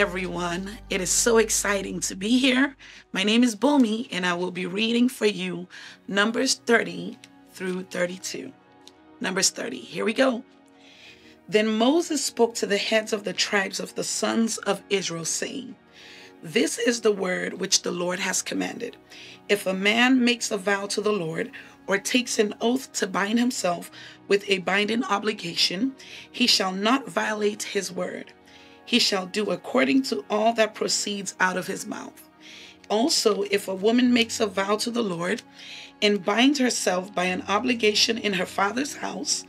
everyone. It is so exciting to be here. My name is Bumie, and I will be reading for you Numbers 30 through 32. Numbers 30. Here we go. Then Moses spoke to the heads of the tribes of the sons of Israel, saying, "This is the word which the Lord has commanded. If a man makes a vow to the Lord, or takes an oath to bind himself with a binding obligation, he shall not violate his word. He shall do according to all that proceeds out of his mouth. Also, if a woman makes a vow to the Lord and binds herself by an obligation in her father's house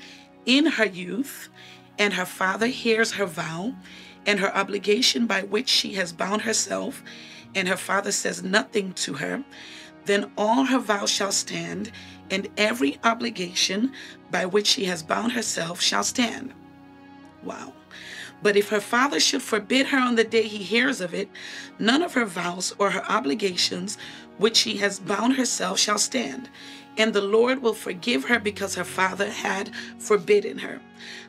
in her youth, and her father hears her vow and her obligation by which she has bound herself, and her father says nothing to her, then all her vows shall stand, and every obligation by which she has bound herself shall stand." Wow. "But if her father should forbid her on the day he hears of it, none of her vows or her obligations which she has bound herself shall stand, and the Lord will forgive her because her father had forbidden her.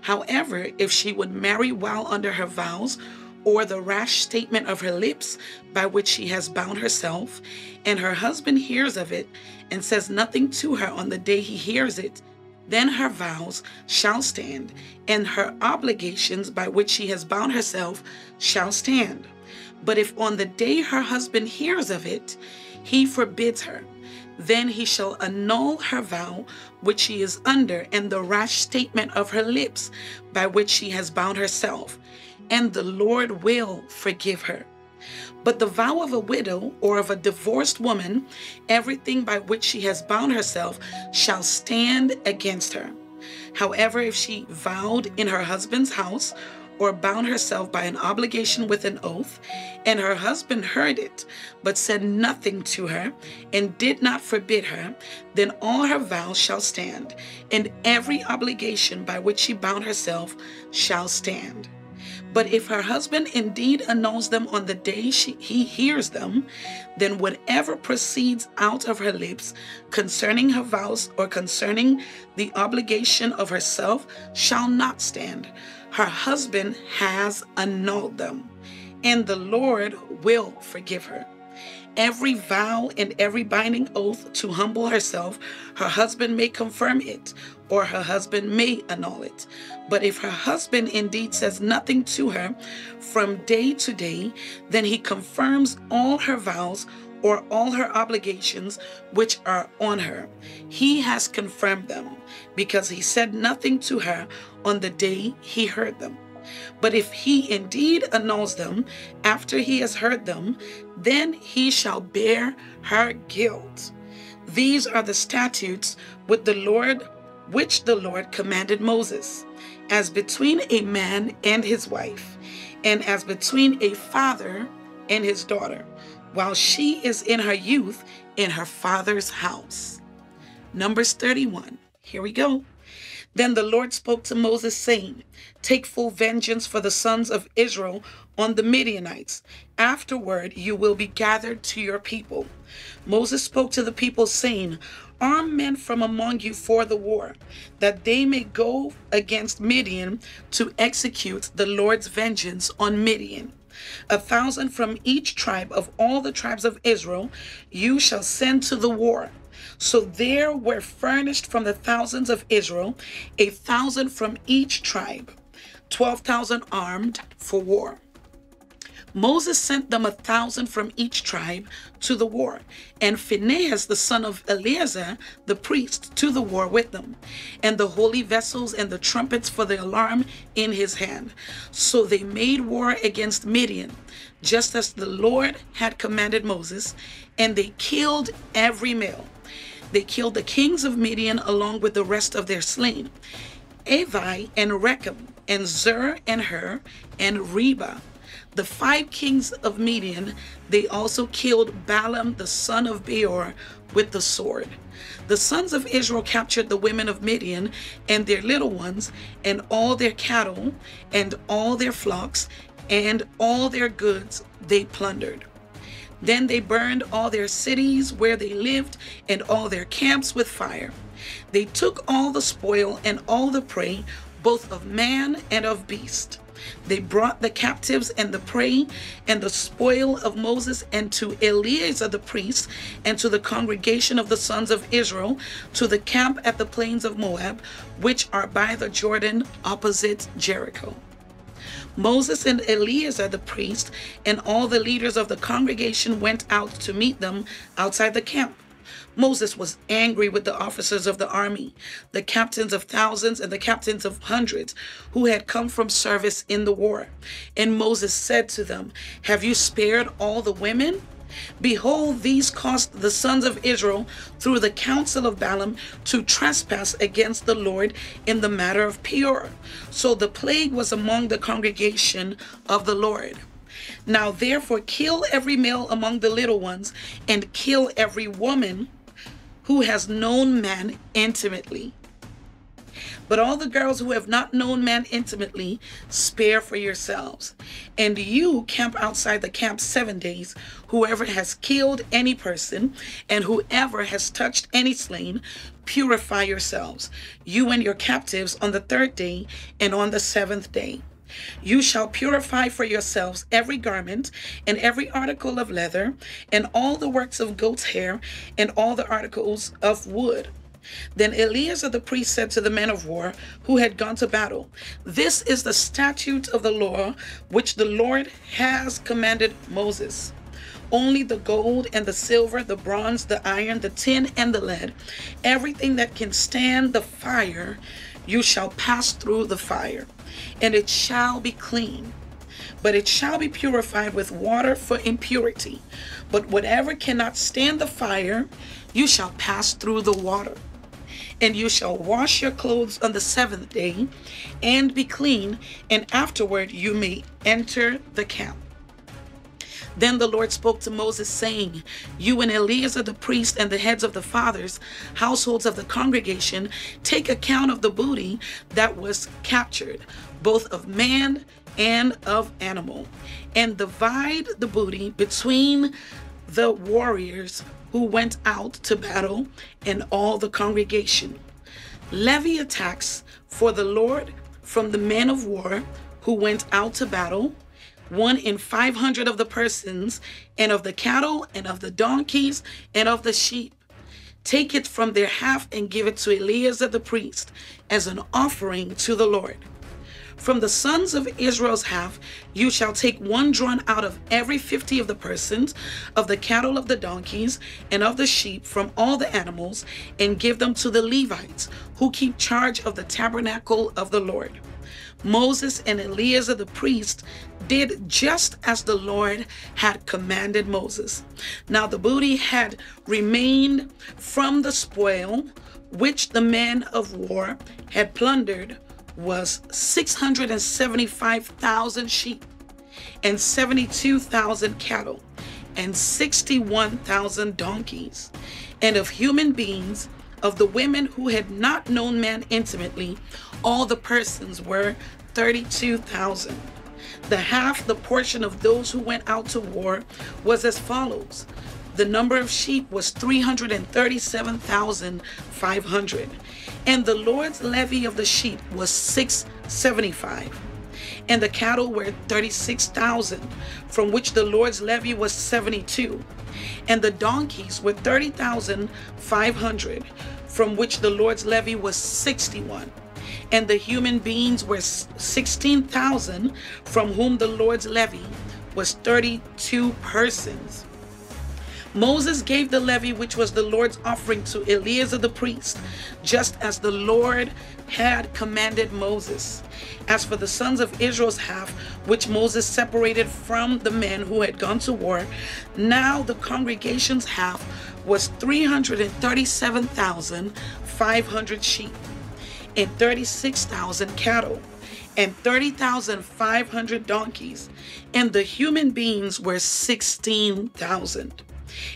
However, if she would marry while under her vows, or the rash statement of her lips by which she has bound herself, and her husband hears of it and says nothing to her on the day he hears it, then her vows shall stand, and her obligations by which she has bound herself shall stand. But if on the day her husband hears of it, he forbids her, then he shall annul her vow which she is under, and the rash statement of her lips by which she has bound herself, and the Lord will forgive her. But the vow of a widow or of a divorced woman, everything by which she has bound herself, shall stand against her. However, if she vowed in her husband's house, or bound herself by an obligation with an oath, and her husband heard it, but said nothing to her, and did not forbid her, then all her vows shall stand, and every obligation by which she bound herself shall stand. But if her husband indeed annuls them on the day he hears them, then whatever proceeds out of her lips concerning her vows or concerning the obligation of herself shall not stand. Her husband has annulled them, and the Lord will forgive her. Every vow and every binding oath to humble herself, her husband may confirm it, or her husband may annul it. But if her husband indeed says nothing to her from day to day, then he confirms all her vows or all her obligations which are on her. He has confirmed them, because he said nothing to her on the day he heard them. But if he indeed annuls them after he has heard them, then he shall bear her guilt. These are the statutes which the Lord commanded Moses, as between a man and his wife, and as between a father and his daughter, while she is in her youth in her father's house." Numbers 31. Here we go. Then the Lord spoke to Moses, saying, "Take full vengeance for the sons of Israel on the Midianites. Afterward you will be gathered to your people." Moses spoke to the people, saying, "Arm men from among you for the war, that they may go against Midian to execute the Lord's vengeance on Midian. 1,000 from each tribe of all the tribes of Israel you shall send to the war." So there were furnished from the thousands of Israel 1,000 from each tribe, 12,000 armed for war. Moses sent them 1,000 from each tribe to the war, and Phinehas the son of Eleazar the priest to the war with them, and the holy vessels and the trumpets for the alarm in his hand. So they made war against Midian, just as the Lord had commanded Moses, and they killed every male. They killed the kings of Midian along with the rest of their slain, Avi and Rechem, and Zur and Hur, and Reba. The 5 kings of Midian, they also killed Balaam the son of Beor with the sword. The sons of Israel captured the women of Midian and their little ones, and all their cattle, and all their flocks, and all their goods they plundered. Then they burned all their cities where they lived and all their camps with fire. They took all the spoil and all the prey, both of man and of beast. They brought the captives and the prey and the spoil of Moses and to Eleazar the priest and to the congregation of the sons of Israel to the camp at the plains of Moab, which are by the Jordan opposite Jericho. Moses and Eleazar the priest and all the leaders of the congregation went out to meet them outside the camp. Moses was angry with the officers of the army, the captains of thousands and the captains of hundreds who had come from service in the war. And Moses said to them, "Have you spared all the women? Behold, these caused the sons of Israel through the counsel of Balaam to trespass against the Lord in the matter of Peor. So the plague was among the congregation of the Lord. Now therefore kill every male among the little ones, and kill every woman who has known man intimately. But all the girls who have not known man intimately, spare for yourselves. And you camp outside the camp 7 days. Whoever has killed any person, and whoever has touched any slain, purify yourselves, you and your captives, on the 3rd day and on the 7th day. You shall purify for yourselves every garment and every article of leather and all the works of goat's hair and all the articles of wood." Then Eleazar the priest said to the men of war who had gone to battle, "This is the statute of the law which the Lord has commanded Moses. Only the gold and the silver, the bronze, the iron, the tin, and the lead, everything that can stand the fire, you shall pass through the fire, and it shall be clean. But it shall be purified with water for impurity. But whatever cannot stand the fire, you shall pass through the water. And you shall wash your clothes on the 7th day, and be clean, and afterward you may enter the camp." Then the Lord spoke to Moses, saying, "You and Eleazar the priest and the heads of the fathers' households of the congregation, take account of the booty that was captured, both of man and of animal, and divide the booty between the warriors who went out to battle and all the congregation. Levy a tax for the Lord from the men of war who went out to battle, 1 in 500 of the persons, and of the cattle, and of the donkeys, and of the sheep. Take it from their half and give it to Eleazar the priest as an offering to the Lord. From the sons of Israel's half, you shall take 1 drawn out of every 50 of the persons, of the cattle, of the donkeys, and of the sheep, from all the animals, and give them to the Levites, who keep charge of the tabernacle of the Lord." Moses and Eleazar the priest did just as the Lord had commanded Moses. Now the booty had remained from the spoil which the men of war had plundered was 675,000 sheep, and 72,000 cattle, and 61,000 donkeys. And of human beings, of the women who had not known man intimately, all the persons were 32,000. The half, the portion of those who went out to war, was as follows. The number of sheep was 337,500. And the Lord's levy of the sheep was 675. And the cattle were 36,000, from which the Lord's levy was 72. And the donkeys were 30,500, from which the Lord's levy was 61. And the human beings were 16,000, from whom the Lord's levy was 32 persons. Moses gave the levy which was the Lord's offering to Eleazar the priest, just as the Lord had commanded Moses. As for the sons of Israel's half, which Moses separated from the men who had gone to war, now the congregation's half was 337,500 sheep, and 36,000 cattle, and 30,500 donkeys, and the human beings were 16,000.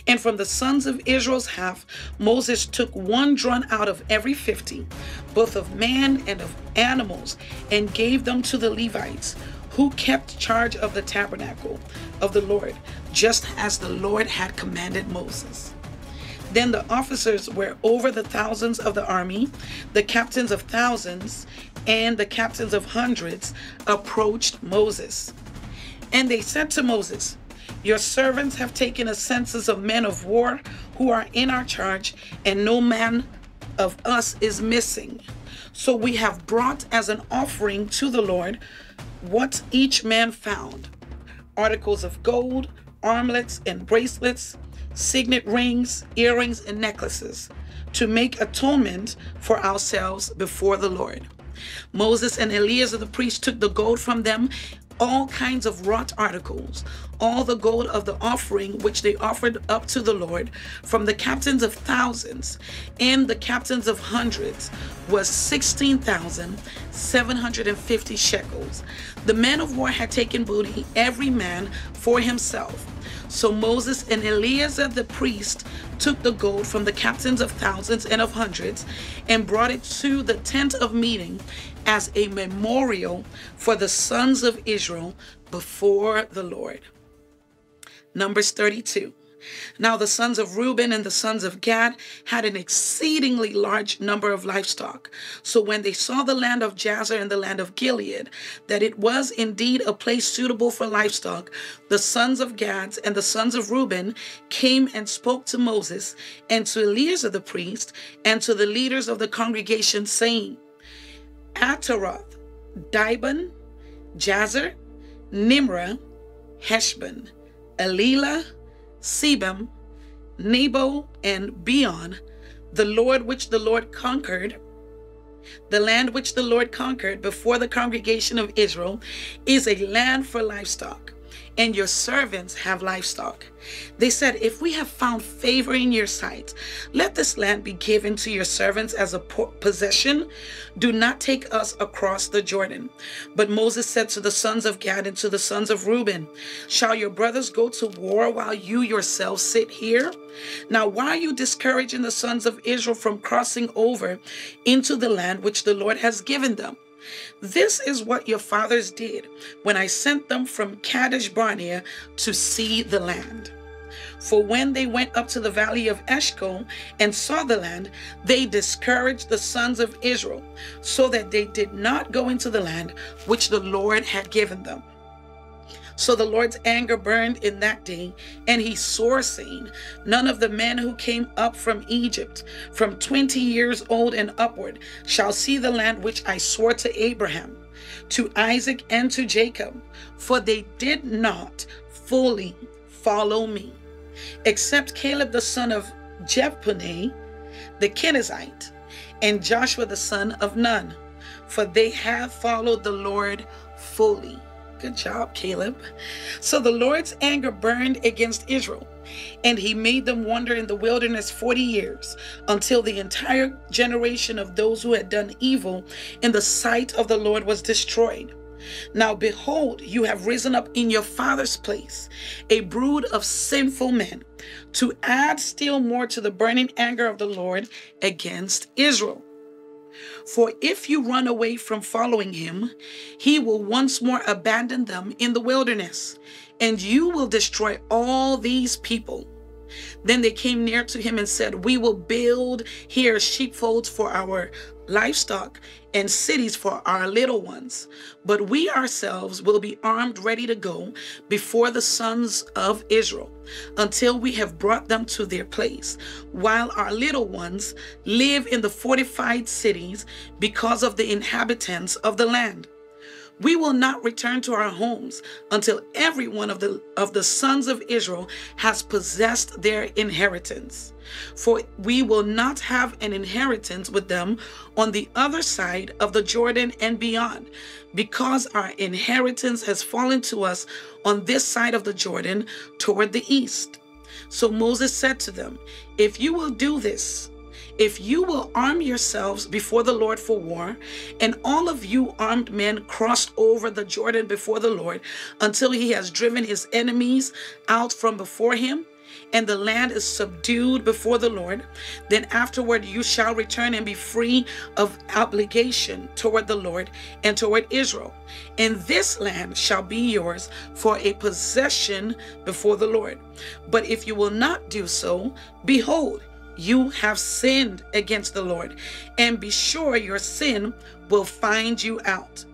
And from the sons of Israel's half, Moses took 1 drawn out of every 50, both of man and of animals, and gave them to the Levites, who kept charge of the tabernacle of the Lord, just as the Lord had commanded Moses. Then the officers were over the thousands of the army, the captains of thousands, and the captains of hundreds approached Moses. And they said to Moses, "Your servants have taken a census of men of war who are in our charge, and no man of us is missing. So we have brought as an offering to the Lord what each man found: articles of gold, armlets and bracelets, signet rings, earrings, and necklaces, to make atonement for ourselves before the Lord." Moses and Eleazar the priest took the gold from them, all kinds of wrought articles, all the gold of the offering which they offered up to the Lord from the captains of thousands and the captains of hundreds was 16,750 shekels. The men of war had taken booty, every man for himself. So Moses and Eleazar the priest took the gold from the captains of thousands and of hundreds and brought it to the tent of meeting as a memorial for the sons of Israel before the Lord. Numbers 32. Now the sons of Reuben and the sons of Gad had an exceedingly large number of livestock. So when they saw the land of Jazer and the land of Gilead, that it was indeed a place suitable for livestock, the sons of Gad and the sons of Reuben came and spoke to Moses and to Eleazar the priest and to the leaders of the congregation, saying, "Ataroth, Dibon, Jazer, Nimrah, Heshbon, Elilah, Sebam, Nebo, and Beon, the land which the Lord conquered before the congregation of Israel, is a land for livestock, and your servants have livestock." They said, "If we have found favor in your sight, let this land be given to your servants as a possession. Do not take us across the Jordan." But Moses said to the sons of Gad and to the sons of Reuben, "Shall your brothers go to war while you yourselves sit here? Now why are you discouraging the sons of Israel from crossing over into the land which the Lord has given them? This is what your fathers did when I sent them from Kadesh Barnea to see the land. For when they went up to the valley of Eshcol and saw the land, they discouraged the sons of Israel, so that they did not go into the land which the Lord had given them. So the Lord's anger burned in that day, and he swore, saying, None of the men who came up from Egypt, from 20 years old and upward, shall see the land which I swore to Abraham, to Isaac, and to Jacob, for they did not fully follow me, except Caleb the son of Jephunneh, the Kenizzite, and Joshua the son of Nun, for they have followed the Lord fully." Good job, Caleb. So the Lord's anger burned against Israel, and he made them wander in the wilderness 40 years, until the entire generation of those who had done evil in the sight of the Lord was destroyed. Now behold, you have risen up in your father's place a brood of sinful men, to add still more to the burning anger of the Lord against Israel. For if you run away from following him, he will once more abandon them in the wilderness, and you will destroy all these people. Then they came near to him and said, "We will build here sheepfolds for our livestock and cities for our little ones, but we ourselves will be armed ready to go before the sons of Israel until we have brought them to their place, while our little ones live in the fortified cities because of the inhabitants of the land. We will not return to our homes until every one of the sons of Israel has possessed their inheritance. For we will not have an inheritance with them on the other side of the Jordan and beyond, because our inheritance has fallen to us on this side of the Jordan toward the east." So Moses said to them, "If you will do this, if you will arm yourselves before the Lord for war, and all of you armed men crossed over the Jordan before the Lord until he has driven his enemies out from before him, and the land is subdued before the Lord, then afterward you shall return and be free of obligation toward the Lord and toward Israel. And this land shall be yours for a possession before the Lord. But if you will not do so, behold, You have sinned against the Lord, and be sure your sin will find you out.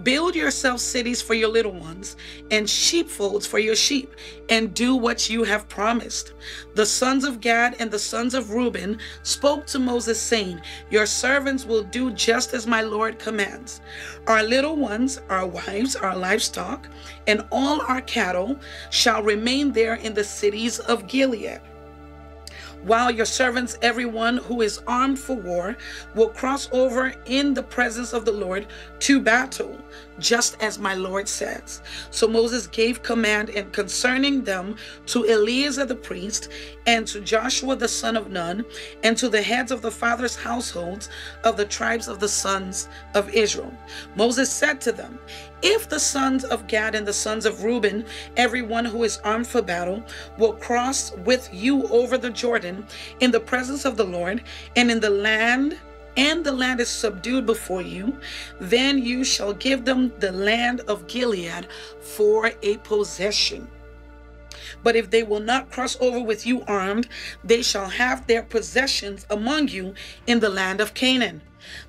Build yourself cities for your little ones and sheepfolds for your sheep, and do what you have promised. The sons of Gad and the sons of Reuben spoke to Moses, saying, Your servants will do just as my Lord commands. Our little ones, our wives, our livestock, and all our cattle shall remain there in the cities of Gilead. While your servants, everyone who is armed for war, will cross over in the presence of the Lord to battle, just as my Lord says. So Moses gave command and concerning them to Eleazar the priest, and to Joshua the son of Nun, and to the heads of the fathers' households of the tribes of the sons of Israel. Moses said to them, If the sons of Gad and the sons of Reuben, everyone who is armed for battle, will cross with you over the Jordan in the presence of the Lord, and the land is subdued before you, then you shall give them the land of Gilead for a possession. But if they will not cross over with you armed, they shall have their possessions among you in the land of Canaan.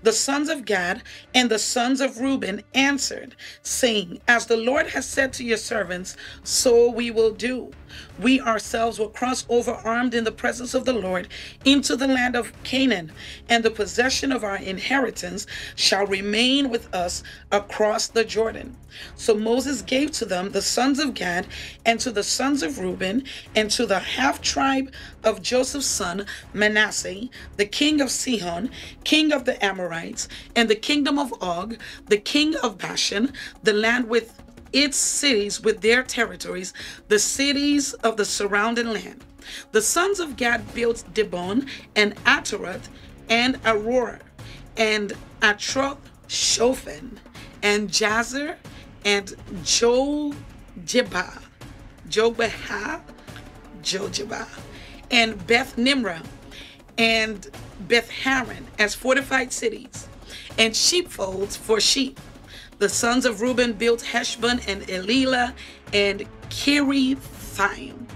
The sons of Gad and the sons of Reuben answered, saying, As the Lord has said to your servants, so we will do. We ourselves will cross over armed in the presence of the Lord into the land of Canaan, and the possession of our inheritance shall remain with us across the Jordan. So Moses gave to them the sons of Gad, and to the sons of Reuben, and to the half tribe of Joseph's son Manasseh, the king of Sihon, king of the Amorites, and the kingdom of Og, the king of Bashan, the land with its cities with their territories, the cities of the surrounding land. The sons of Gad built Dibon and Ataroth and Aurora and Atroth Shophan and Jazer and Jogeba and Beth Nimrah and Beth Haran as fortified cities, and sheepfolds for sheep. The sons of Reuben built Heshbon and Elilah and Kirithaim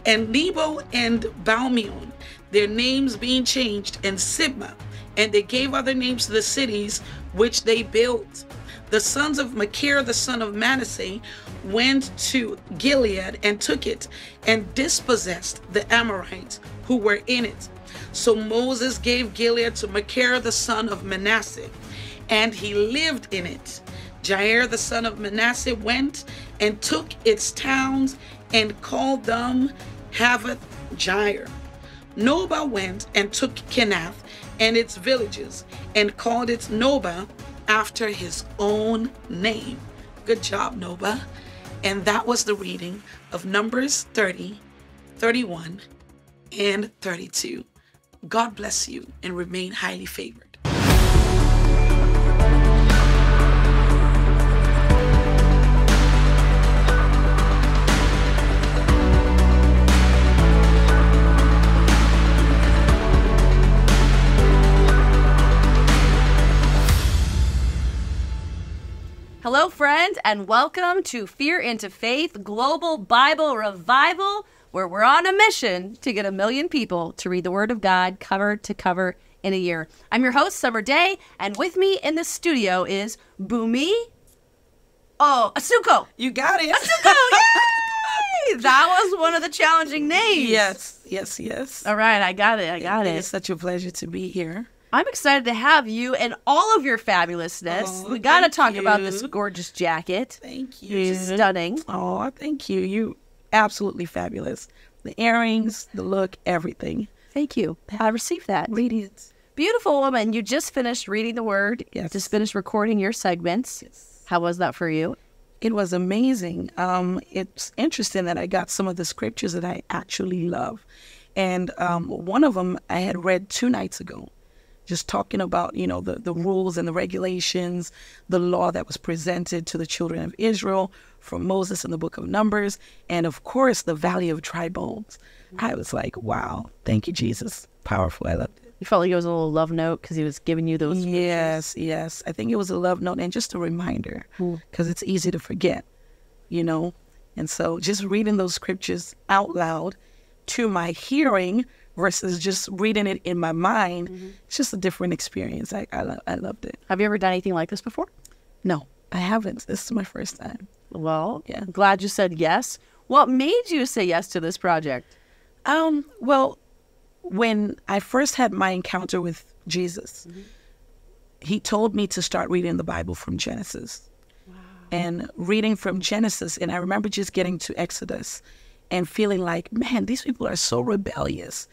and Nebo and Baalmeon, their names being changed, and Sibmah, and they gave other names to the cities which they built. The sons of Machir, the son of Manasseh, went to Gilead and took it, and dispossessed the Amorites who were in it. So Moses gave Gilead to Machir, the son of Manasseh, and he lived in it. Jair, the son of Manasseh, went and took its towns and called them Havoth Jair. Noba went and took Kenath and its villages and called it Noba after his own name. Good job, Noba. And that was the reading of Numbers 30, 31, and 32. God bless you and remain highly favored. Hello, friends, and welcome to Fear into Faith Global Bible Revival, where we're on a mission to get 1 million people to read the Word of God cover to cover in a year. I'm your host, Summer Day, and with me in the studio is Bumie Asuquo. You got it. Asuquo, yay! That was one of the challenging names. Yes. All right, I got it. It's such a pleasure to be here. I'm excited to have you and all of your fabulousness. We got to talk about this gorgeous jacket. Thank you. It's stunning. Oh, thank you. You absolutely fabulous. The earrings, the look, everything. Thank you. I received that. Radiance. Beautiful woman. You just finished reading the Word. Yes. Just finished recording your segments. Yes. How was that for you? It was amazing. It's interesting that I got some of the scriptures that I actually love. And one of them I had read 2 nights ago. Just talking about, the rules and the regulations, the law that was presented to the children of Israel from Moses in the book of Numbers, and of course, the Valley of Dry Bones. I was like, wow, thank you, Jesus. Powerful. I loved it. You felt like it was a little love note because he was giving you those scriptures? Yes. I think it was a love note and just a reminder because it's easy to forget, And so just reading those scriptures out loud to my hearing versus just reading it in my mind. It's just a different experience. I loved it. Have you ever done anything like this before? No, I haven't. This is my first time. Well, Yeah. glad you said yes. What made you say yes to this project? Well, when I first had my encounter with Jesus, he told me to start reading the Bible from Genesis. Wow. And reading from Genesis, and I remember just getting to Exodus and feeling like, man, these people are so rebellious.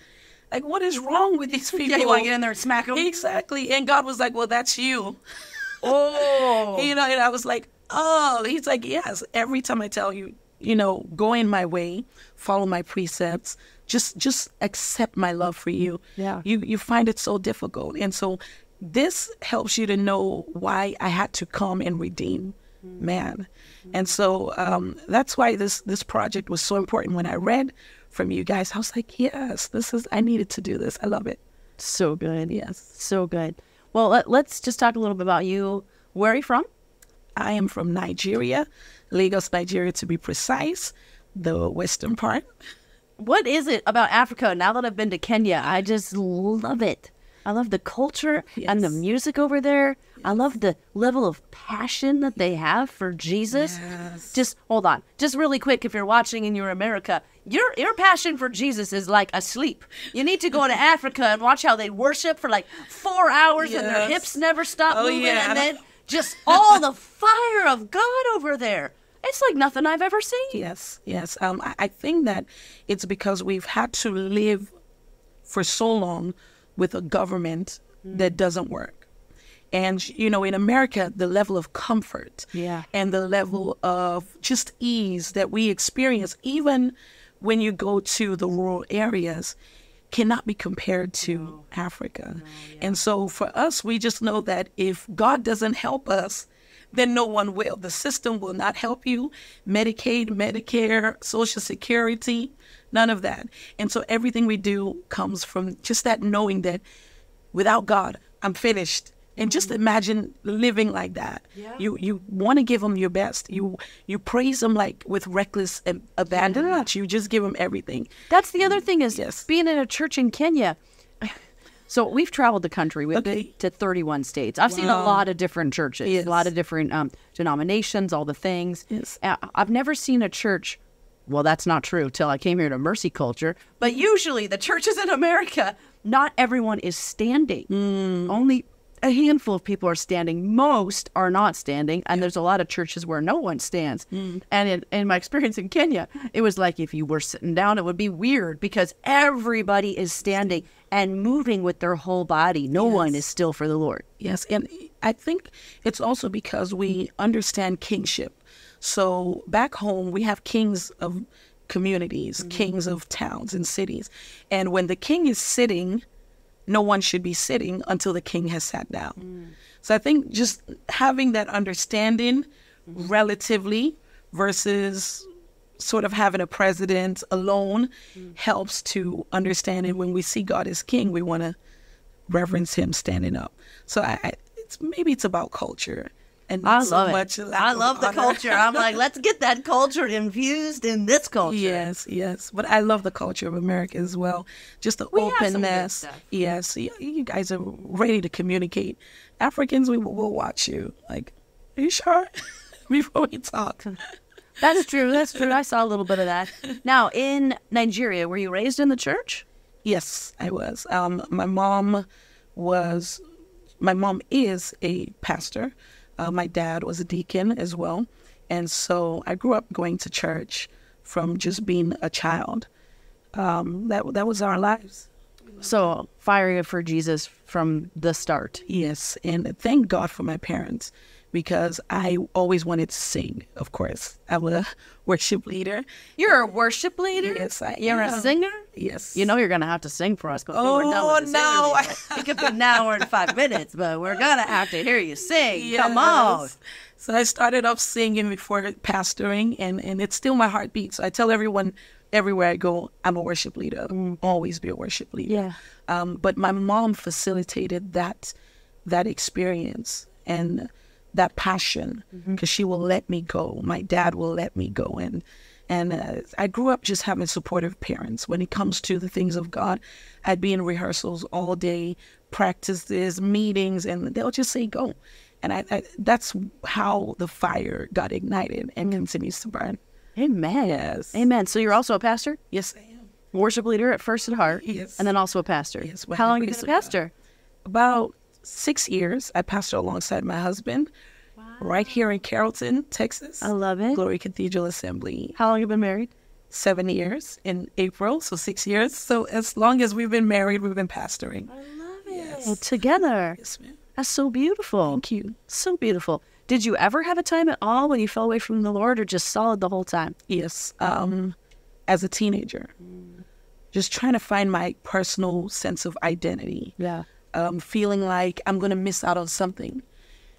Like, what is wrong with these people? Yeah, you want to get in there and smack them? Exactly. And God was like, well, that's you. Oh. And I was like, oh, he's like, yes, every time I tell you, go in my way, follow my precepts, just accept my love for you. Yeah. You find it so difficult. And so this helps you to know why I had to come and redeem man. And so that's why this project was so important. When I read from you guys, I was like, yes, I needed to do this. I love it. So good. Yes. So good. Well, let's just talk a little bit about you. Where are you from? I am from Nigeria, Lagos, Nigeria, to be precise, the western part. What is it about Africa? Now that I've been to Kenya, I just love it. I love the culture and the music over there. I love the level of passion that they have for Jesus. Yes. Just hold on. Just really quick, if you're watching and you're America, your passion for Jesus is like asleep. You need to go to Africa and watch how they worship for like 4 hours and their hips never stop moving. Yeah. And then just all the fire of God over there. It's like nothing I've ever seen. Yes. I think that it's because we've had to live for so long with a government that doesn't work. And, in America, the level of comfort and the level of just ease that we experience, even when you go to the rural areas, cannot be compared to Africa. And so for us, we just know that if God doesn't help us, then no one will. The system will not help you. Medicaid, Medicare, Social Security, none of that. And so everything we do comes from just that knowing that without God, I'm finished. And just imagine living like that. Yeah. You want to give him your best. You praise him like with reckless abandon. You just give him everything. That's the other thing is being in a church in Kenya. So we've traveled the country. We've been to 31 states. I've seen a lot of different churches, a lot of different denominations, all the things. Yes. I've never seen a church. Well, that's not true till I came here to Mercy Culture. But usually the churches in America, not everyone is standing. Only a handful of people are standing. Most are not standing. And there's a lot of churches where no one stands. And in my experience in Kenya, it was like if you were sitting down, it would be weird because everybody is standing and moving with their whole body. No one is still for the Lord. Yes. And I think it's also because we understand kingship. So back home, we have kings of communities, kings of towns and cities. And when the king is sitting, no one should be sitting until the king has sat down. So I think just having that understanding relatively versus sort of having a president alone helps to understand it. When we see God as king, we want to reverence him standing up. So maybe it's about culture. And I so love much it. I love the culture. I'm like, let's get that culture infused in this culture. Yes. But I love the culture of America as well. Just the openness. Yes. You guys are ready to communicate. Africans, we'll watch you. Like, are you sure? Before we talk. That's true. I saw a little bit of that. Now, in Nigeria, were you raised in the church? Yes, I was. My mom is a pastor. My dad was a deacon as well. And so I grew up going to church from just being a child. That was our lives. So fire for Jesus from the start. Yes. And thank God for my parents, because I always wanted to sing, of course. I'm a worship leader. You're a worship leader? Yes, I am. You're a singer? Yes. You know you're going to have to sing for us before we're done with this interview. It could be an hour and 5 minutes, but we're going to have to hear you sing. Yes. Come on. So I started off singing before pastoring, and it's still my heartbeat. So I tell everyone everywhere I go, I'm a worship leader. I'll always be a worship leader. Yeah. But my mom facilitated that experience and that passion, because she will let me go. My dad will let me go. And And I grew up just having supportive parents. When it comes to the things of God, I'd be in rehearsals all day, practices, meetings, and they'll just say, go. And that's how the fire got ignited and continues to burn. Amen. Yes. Amen. So you're also a pastor? Yes, I am. Worship leader at First at Heart. Yes. And then also a pastor. Yes. How long have you been a pastor? About 6 years. I pastor alongside my husband. Wow. Right here in Carrollton, Texas. I love it. Glory Cathedral Assembly. How long have you been married? 7 years in April, so 6 years. So as long as we've been married, we've been pastoring. I love it. Yes. Together. Yes, ma'am. That's so beautiful. Thank you. So beautiful. Did you ever have a time at all when you fell away from the Lord, or just solid the whole time? Yes. As a teenager, just trying to find my personal sense of identity. Yeah. Feeling like I'm going to miss out on something.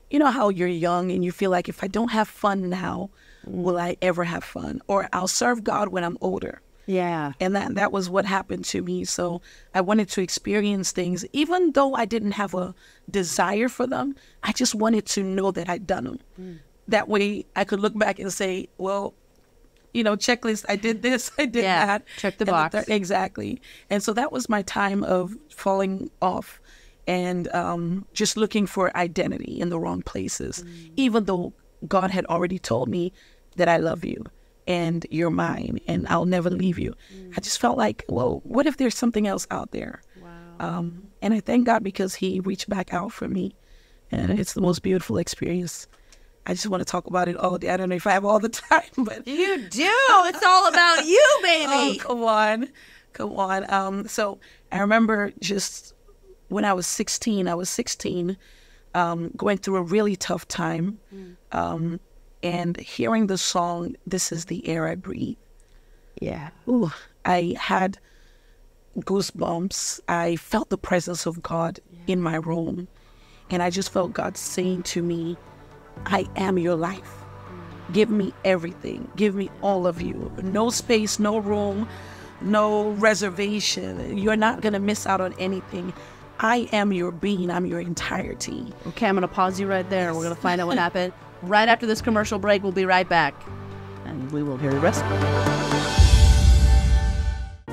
You know how you're young and you feel like if I don't have fun now, will I ever have fun? Or I'll serve God when I'm older. Yeah. And that was what happened to me. So I wanted to experience things, even though I didn't have a desire for them. I just wanted to know that I'd done them. That way I could look back and say, well, you know, checklist, I did this, I did that. Check the box. Exactly. And so that was my time of falling off and just looking for identity in the wrong places, even though God had already told me that I love you and you're mine and I'll never leave you. I just felt like, whoa, what if there's something else out there? Wow. And I thank God because he reached back out for me. And it's the most beautiful experience. I just want to talk about it all day. I don't know if I have all the time, but... You do. It's all about you, baby. Oh, come on. Come on. So I remember just when I was 16, going through a really tough time. And hearing the song, "This Is the Air I Breathe." Yeah. Ooh, I had goosebumps. I felt the presence of God in my room. And I just felt God saying to me, I am your life. Give me everything. Give me all of you. No space, no room, no reservation. You're not going to miss out on anything. I am your being. I'm your entirety. Okay, I'm going to pause you right there. We're going to find out what happened. Right after this commercial break, we'll be right back. And we will hear the rest.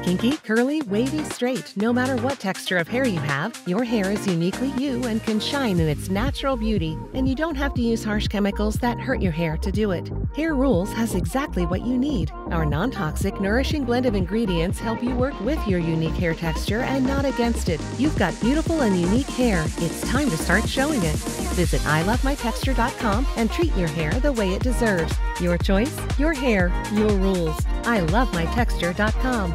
Kinky, curly, wavy, straight, no matter what texture of hair you have, your hair is uniquely you and can shine in its natural beauty. And you don't have to use harsh chemicals that hurt your hair to do it. Hair Rules has exactly what you need. Our non-toxic, nourishing blend of ingredients help you work with your unique hair texture and not against it. You've got beautiful and unique hair. It's time to start showing it. Visit ilovemytexture.com and treat your hair the way it deserves. Your choice, your hair, your rules. ilovemytexture.com.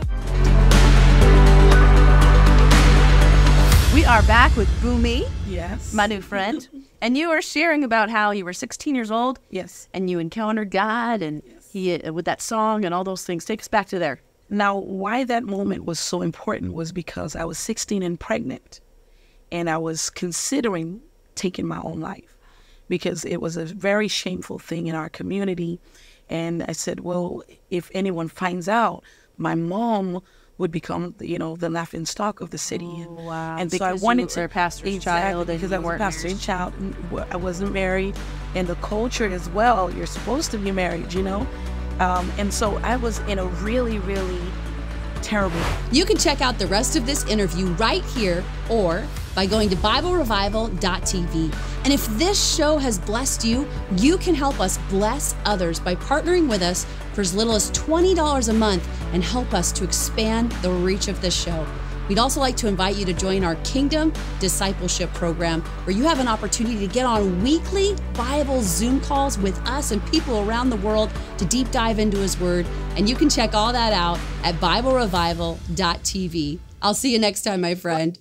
We are back with Bumie, Yes. my new friend. And you were sharing about how you were 16 years old. Yes. And you encountered God and he with that song and all those things. Take us back to there. Now, why that moment was so important was because I was 16 and pregnant. And I was considering taking my own life because it was a very shameful thing in our community. And I said, well, if anyone finds out, my mom would become, the laughing stock of the city. Oh, wow. And because so I wanted to... you were a pastor's child. Because I was a pastor's child. I wasn't married. And the culture as well, you're supposed to be married, And so I was in a really, really terrible... You can check out the rest of this interview right here or by going to BibleRevival.tv. And if this show has blessed you, you can help us bless others by partnering with us for as little as $20 a month and help us to expand the reach of this show. We'd also like to invite you to join our Kingdom Discipleship Program, where you have an opportunity to get on weekly Bible Zoom calls with us and people around the world to deep dive into His Word. And you can check all that out at BibleRevival.tv. I'll see you next time, my friend.